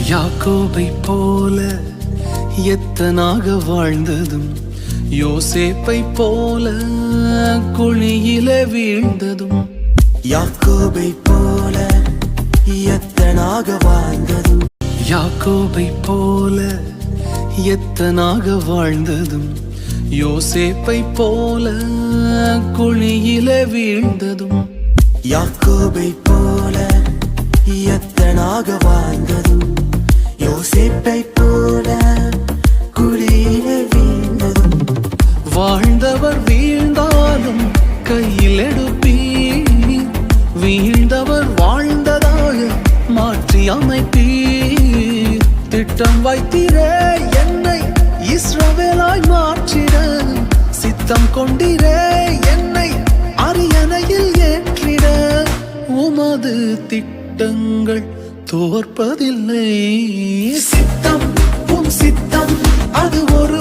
யாக்கோபை போல எத்தனாக வாழ்ந்ததும், யோசேப்பை போல குழியில வீழ்ந்ததும். யாக்கோபை போல எத்தனாக வாழ்ந்ததும், யாக்கோபை போல எத்தனாக வாழ்ந்ததும், யோசேப்பை போல குழியில வீழ்ந்ததும். யாக்கோபை போல எத்தனாக வாழ்ந்ததும், யோசேப்பை போல குழியில வீழ்ந்ததும். வாழ்ந்தவர் வீழ்ந்தாலும் கையில் எடுப்பீர், வீழ்ந்தவர் வாழ்ந்ததாக மாற்றி அமைப்பீர். திட்டம் வைத்தீரே என்னை இஸ்ரவேலாய் மாற்றிட, சித்தம் கொண்டீரே என்னை அரியணையில் ஏற்றிட. உமது திட்டங்கள் தோற்பதில்லை. சித்தம் உம் சித்தம் அது ஒரு